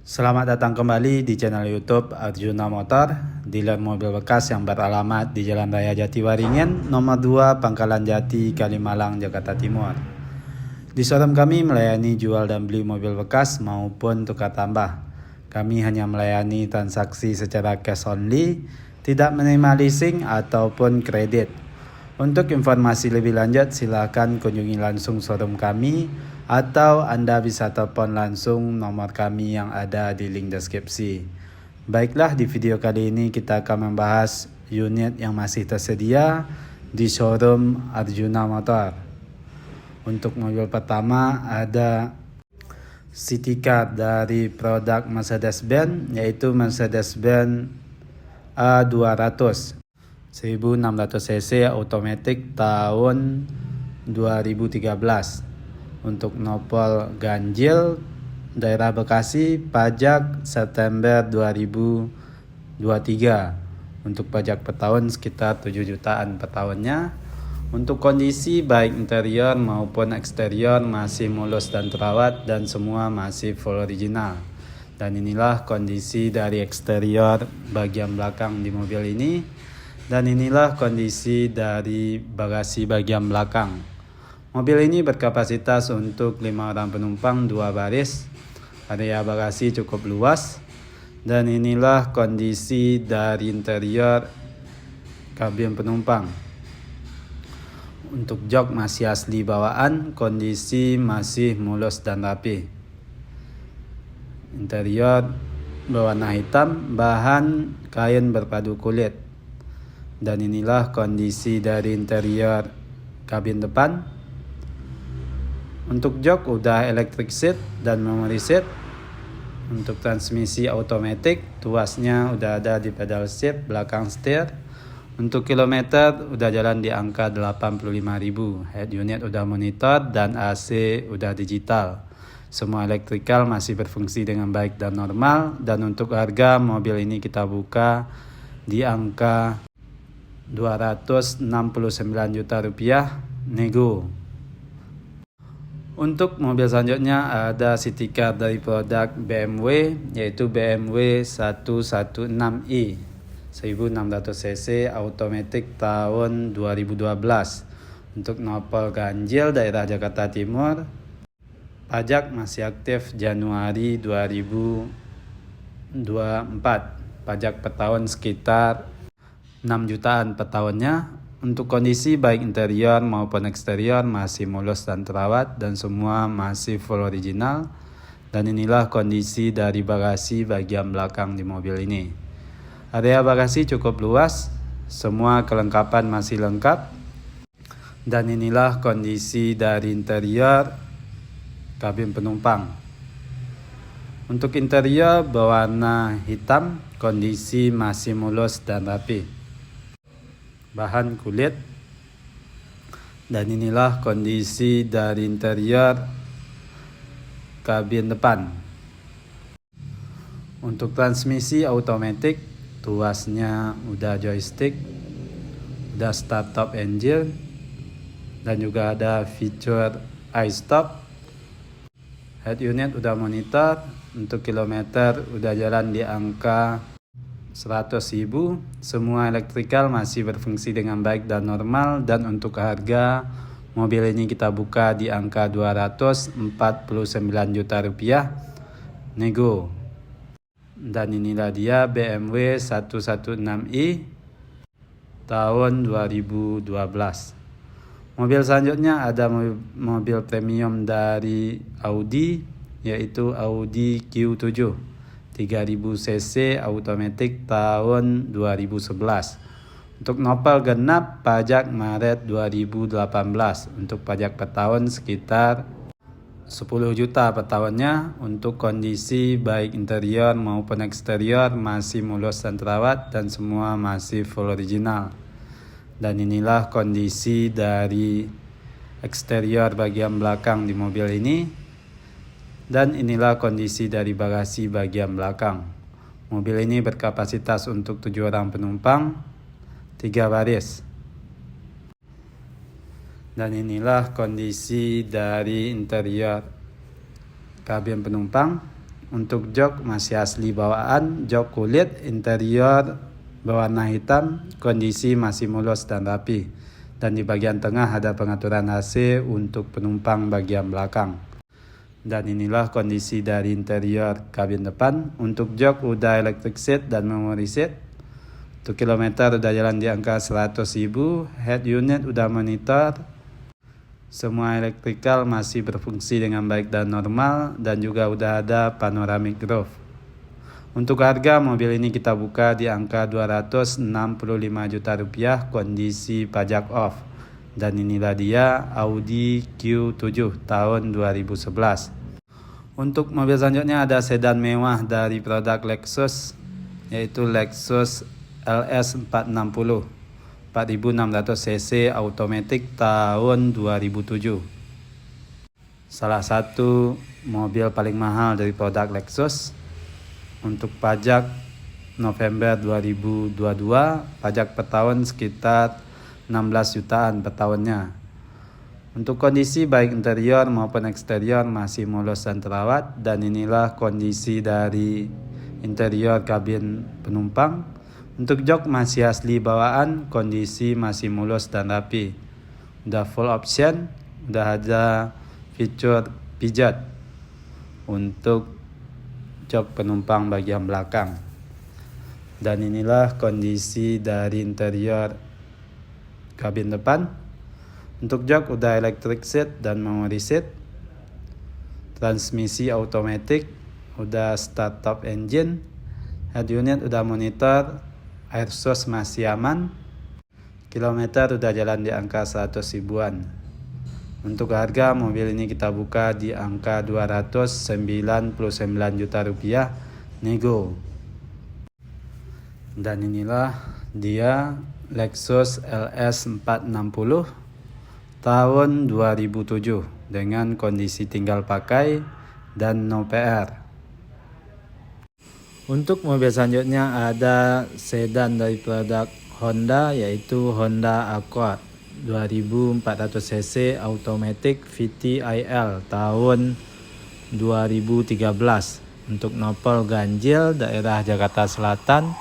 Selamat datang kembali di channel YouTube Arjuna Motor, dealer mobil bekas yang beralamat di Jalan Raya Jatiwaringin, nomor 2, Pangkalan Jati, Kalimalang, Jakarta Timur. Di showroom kami melayani jual dan beli mobil bekas maupun tukar tambah. Kami hanya melayani transaksi secara cash only, tidak menerima leasing ataupun kredit. Untuk informasi lebih lanjut silakan kunjungi langsung showroom kami atau Anda bisa telepon langsung nomor kami yang ada di link deskripsi. Baiklah, di video kali ini kita akan membahas unit yang masih tersedia di showroom Arjuna Motor. Untuk mobil pertama ada city car dari produk Mercedes-Benz, yaitu Mercedes-Benz A200 1600 cc automatic tahun 2013. Untuk nopol ganjil daerah Bekasi, pajak September 2023. Untuk pajak per tahun sekitar 7 jutaan per tahunnya. Untuk kondisi baik interior maupun eksterior masih mulus dan terawat dan semua masih full original. Dan inilah kondisi dari eksterior bagian belakang di mobil ini. Dan inilah kondisi dari bagasi bagian belakang. Mobil ini berkapasitas untuk 5 orang penumpang 2 baris. Area bagasi cukup luas. Dan inilah kondisi dari interior kabin penumpang. Untuk jok masih asli bawaan, kondisi masih mulus dan rapi. Interior berwarna hitam, bahan kain berpadu kulit. Dan inilah kondisi dari interior kabin depan. Untuk jok udah electric seat dan memory seat. Untuk transmisi automatic, tuasnya udah ada di pedal shift belakang setir. Untuk kilometer udah jalan di angka 85.000. Head unit udah monitor dan AC udah digital. Semua elektrikal masih berfungsi dengan baik dan normal. Dan untuk harga mobil ini kita buka di angka 269 juta rupiah nego. Untuk mobil selanjutnya ada city car dari produk BMW, yaitu BMW 116i 1600 cc automatic tahun 2012. Untuk nopol ganjil daerah Jakarta Timur, pajak masih aktif Januari 2024. Pajak per tahun sekitar 6 jutaan per tahunnya. Untuk kondisi baik interior maupun eksterior masih mulus dan terawat dan semua masih full original. Dan inilah kondisi dari bagasi bagian belakang di mobil ini. Area bagasi cukup luas, semua kelengkapan masih lengkap. Dan inilah kondisi dari interior kabin penumpang. Untuk interior berwarna hitam, kondisi masih mulus dan rapi. Bahan kulit. Dan inilah kondisi dari interior kabin depan. Untuk transmisi automatic, tuasnya udah joystick, udah start top engine, dan juga ada fitur iStop. Head unit udah monitor. Untuk kilometer udah jalan di angka 100.000. Semua elektrikal masih berfungsi dengan baik dan normal. Dan untuk harga mobil ini kita buka di angka 249 juta rupiah nego. Dan inilah dia BMW 116i tahun 2012. Mobil selanjutnya ada mobil premium dari Audi, yaitu Audi Q7 3000 cc automatic tahun 2011. Untuk nopal genap pajak Maret 2018. Untuk pajak per tahun sekitar 10 juta per tahunnya. Untuk kondisi baik interior maupun eksterior masih mulus dan terawat dan semua masih full original. Dan inilah kondisi dari eksterior bagian belakang di mobil ini. Dan inilah kondisi dari bagasi bagian belakang. Mobil ini berkapasitas untuk 7 orang penumpang, 3 baris. Dan inilah kondisi dari interior kabin penumpang. Untuk jok masih asli bawaan, jok kulit, interior berwarna hitam, kondisi masih mulus dan rapi. Dan di bagian tengah ada pengaturan AC untuk penumpang bagian belakang. Dan inilah kondisi dari interior kabin depan. Untuk jok udah electric seat dan memory seat. Untuk kilometer udah jalan di angka 100.000. Head unit udah monitor. Semua elektrikal masih berfungsi dengan baik dan normal. Dan juga udah ada panoramic roof. Untuk harga mobil ini kita buka di angka 265 juta rupiah kondisi pajak off. Dan inilah dia Audi Q7 tahun 2011. Untuk mobil selanjutnya ada sedan mewah dari produk Lexus, yaitu Lexus LS 460 4600 cc automatic tahun 2007. Salah satu mobil paling mahal dari produk Lexus. Untuk pajak November 2022, pajak per tahun sekitar 16 jutaan per tahunnya. Untuk kondisi baik interior maupun eksterior masih mulus dan terawat. Dan inilah kondisi dari interior kabin penumpang. Untuk jok masih asli bawaan, kondisi masih mulus dan rapi. Udah full option, udah ada fitur pijat untuk jok penumpang bagian belakang. Dan inilah kondisi dari interior kabin depan. Untuk jok udah electric seat dan memory seat. Transmisi automatic, udah start top engine. Head unit udah monitor. Air exhaust masih aman. Kilometer udah jalan di angka 100 ribuan. Untuk harga mobil ini kita buka di angka 299 juta rupiah nego. Dan inilah dia Lexus LS 460 tahun 2007 dengan kondisi tinggal pakai dan no PR. Untuk mobil selanjutnya ada sedan dari produk Honda, yaitu Honda Accord 2400 cc automatic VTIL tahun 2013. Untuk nopol ganjil daerah Jakarta Selatan.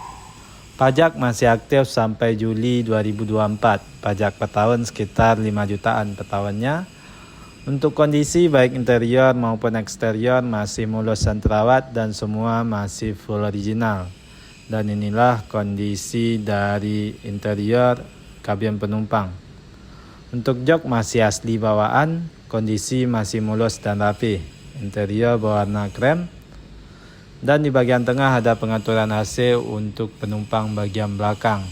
Pajak masih aktif sampai Juli 2024. Pajak per tahun sekitar 5 jutaan per tahunnya. Untuk kondisi baik interior maupun eksterior masih mulus dan terawat dan semua masih full original. Dan inilah kondisi dari interior kabin penumpang. Untuk jok masih asli bawaan, kondisi masih mulus dan rapi. Interior berwarna krem. Dan di bagian tengah ada pengaturan AC untuk penumpang bagian belakang.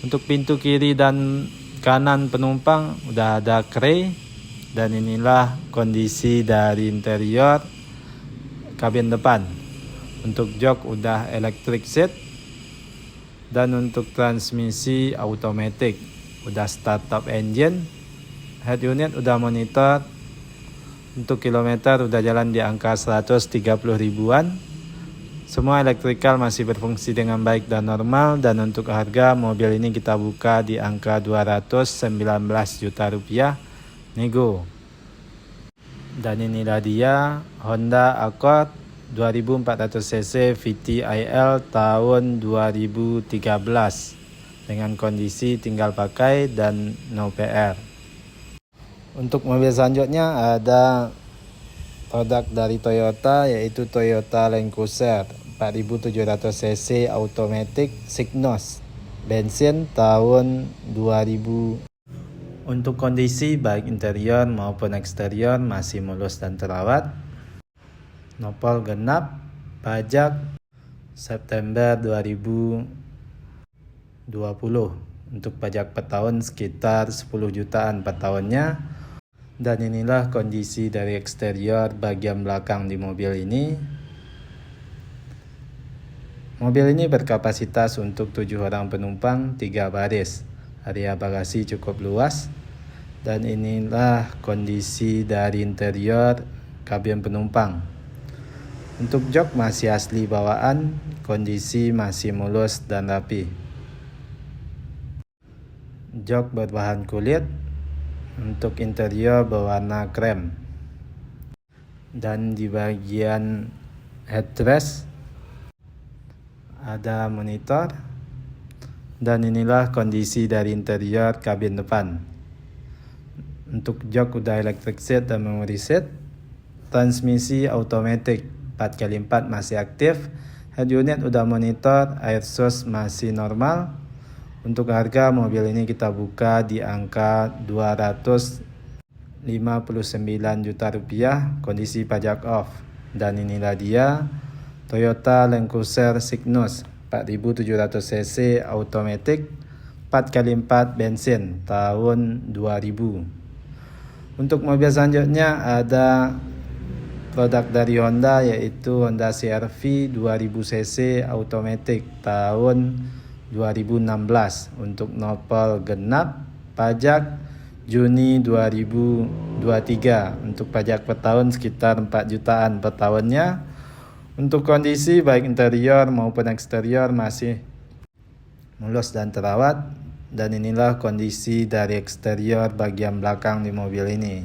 Untuk pintu kiri dan kanan penumpang udah ada kray. Dan inilah kondisi dari interior kabin depan. Untuk jok udah electric seat. Dan untuk transmisi automatic udah start top engine. Head unit udah monitor. Untuk kilometer udah jalan di angka 130 ribuan. Semua elektrikal masih berfungsi dengan baik dan normal. Dan untuk harga mobil ini kita buka di angka 219 juta rupiah nego. Dan inilah dia Honda Accord 2400 cc VTIL tahun 2013 dengan kondisi tinggal pakai dan no PR. Untuk mobil selanjutnya ada produk dari Toyota, yaitu Toyota Land Cruiser 4700 cc automatic Signos bensin tahun 2000. Untuk kondisi baik interior maupun eksterior masih mulus dan terawat. Nopol genap, pajak September 2020. Untuk pajak per tahun sekitar 10 jutaan per tahunnya. Dan inilah kondisi dari eksterior bagian belakang di mobil ini. Mobil ini berkapasitas untuk 7 orang penumpang, 3 baris. Area bagasi cukup luas. Dan inilah kondisi dari interior kabin penumpang. Untuk jok masih asli bawaan, kondisi masih mulus dan rapi. Jok berbahan kulit. Untuk interior berwarna krem. Dan di bagian headrest, ada monitor, dan inilah kondisi dari interior kabin depan. Untuk jok udah electric seat dan memory seat, transmisi automatic 4x4 masih aktif, head unit udah monitor, air source masih normal. Untuk harga mobil ini kita buka di angka 259 juta rupiah, kondisi pajak off. Dan inilah dia Toyota Land Cruiser Cygnus 4700 cc automatic 4x4 bensin tahun 2000. Untuk mobil selanjutnya ada produk dari Honda, yaitu Honda CR-V 2000 cc automatic tahun 2016 untuk nopol genap, pajak Juni 2023. Untuk pajak per tahun sekitar 4 jutaan per tahunnya. Untuk kondisi baik interior maupun eksterior masih mulus dan terawat. Dan inilah kondisi dari eksterior bagian belakang di mobil ini.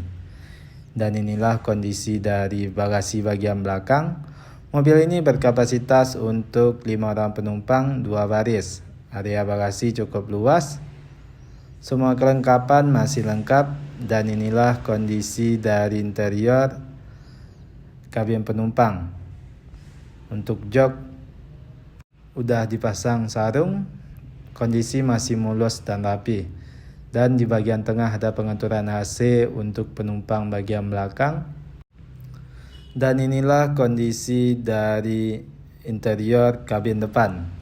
Dan inilah kondisi dari bagasi bagian belakang. Mobil ini berkapasitas untuk 5 orang penumpang 2 baris. Area bagasi cukup luas. Semua kelengkapan masih lengkap. Dan inilah kondisi dari interior kabin penumpang. Untuk jok udah dipasang sarung, kondisi masih mulus dan rapi. Dan di bagian tengah ada pengaturan AC untuk penumpang bagian belakang. Dan inilah kondisi dari interior kabin depan.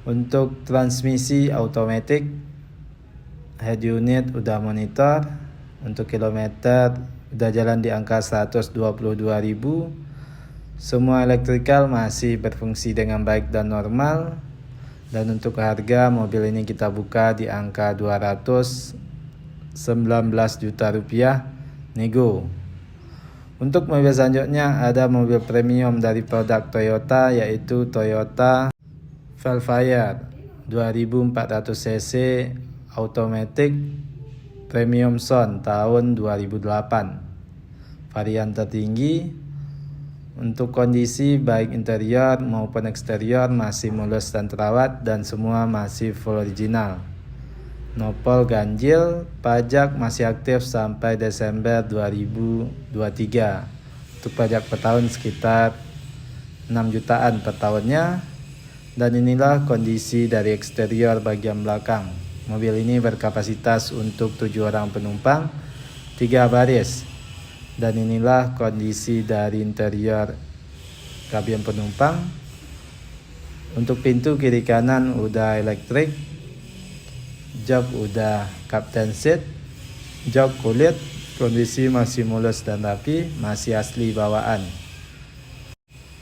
Untuk transmisi automatic, head unit udah monitor. Untuk kilometer udah jalan di angka 122.000. Semua elektrikal masih berfungsi dengan baik dan normal. Dan untuk harga mobil ini kita buka di angka 219 juta rupiah nego. Untuk mobil selanjutnya ada mobil premium dari produk Toyota, yaitu Toyota Velfire 2400 cc automatic premium sound tahun 2008. Varian tertinggi. Untuk kondisi baik interior maupun eksterior masih mulus dan terawat dan semua masih full original. Nopol ganjil, pajak masih aktif sampai Desember 2023. Untuk pajak per tahun sekitar 6 jutaan per tahunnya. Dan inilah kondisi dari eksterior bagian belakang. Mobil ini berkapasitas untuk 7 orang penumpang, 3 baris. Dan inilah kondisi dari interior kabin penumpang. Untuk pintu kiri kanan udah elektrik. Jok udah captain seat. Jok kulit, kondisi masih mulus dan rapi, masih asli bawaan.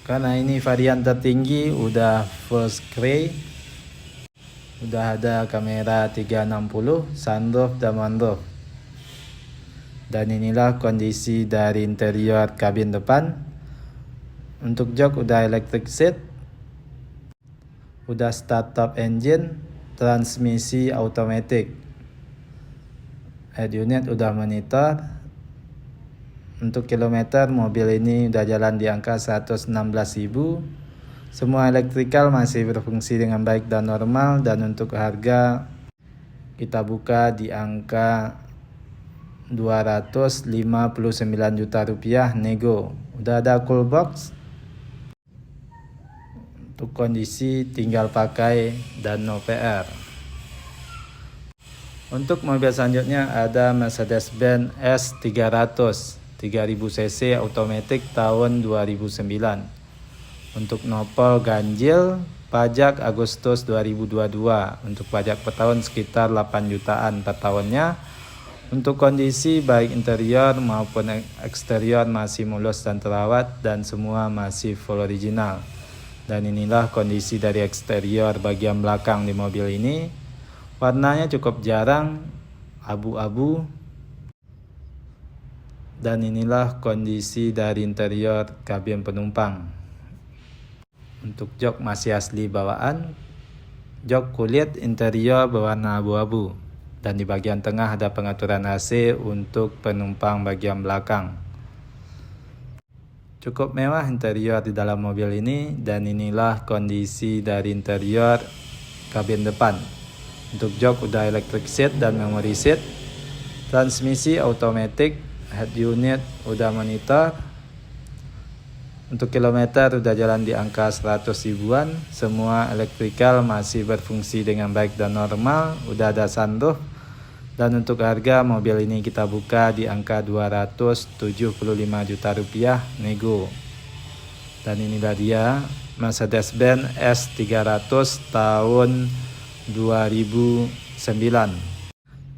Karena ini varian tertinggi, udah full screen. Udah ada kamera 360, sunroof dan moonroof. Dan inilah kondisi dari interior kabin depan. Untuk jok udah electric seat, udah start top engine, transmisi automatic, head unit udah monitor. Untuk kilometer mobil ini udah jalan di angka 116.000. Semua elektrikal masih berfungsi dengan baik dan normal. Dan untuk harga kita buka di angka 259 juta rupiah nego. Udah ada cool box. Untuk kondisi tinggal pakai dan no PR. Untuk mobil selanjutnya ada Mercedes-Benz S300 3000 cc automatic tahun 2009. Untuk nopol ganjil, pajak Agustus 2022. Untuk pajak per tahun sekitar 8 jutaan per tahunnya. Untuk kondisi baik interior maupun eksterior masih mulus dan terawat dan semua masih full original. Dan inilah kondisi dari eksterior bagian belakang di mobil ini. Warnanya cukup jarang, abu-abu. Dan inilah kondisi dari interior kabin penumpang. Untuk jok masih asli bawaan. Jok kulit, interior berwarna abu-abu. Dan di bagian tengah ada pengaturan AC untuk penumpang bagian belakang. Cukup mewah interior di dalam mobil ini, dan inilah kondisi dari interior kabin depan. Untuk jok udah electric seat dan memory seat. Transmisi automatic, head unit udah monitor. Untuk kilometer udah jalan di angka 100 ribuan. Semua electrical masih berfungsi dengan baik dan normal. Udah ada sunroof. Dan untuk harga mobil ini kita buka di angka 275 juta rupiah nego. Dan inilah dia Mercedes-Benz S300 tahun 2009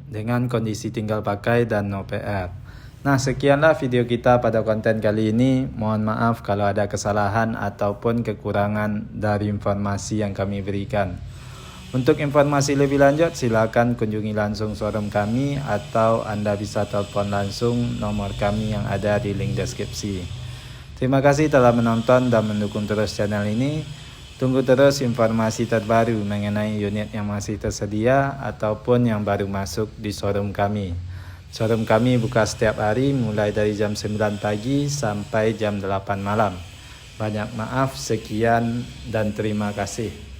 dengan kondisi tinggal pakai dan no PR. Nah, sekianlah video kita pada konten kali ini. Mohon maaf kalau ada kesalahan ataupun kekurangan dari informasi yang kami berikan. Untuk informasi lebih lanjut, silakan kunjungi langsung showroom kami atau Anda bisa telepon langsung nomor kami yang ada di link deskripsi. Terima kasih telah menonton dan mendukung terus channel ini. Tunggu terus informasi terbaru mengenai unit yang masih tersedia ataupun yang baru masuk di showroom kami. Showroom kami buka setiap hari mulai dari jam 9 pagi sampai jam 8 malam. Banyak maaf, sekian dan terima kasih.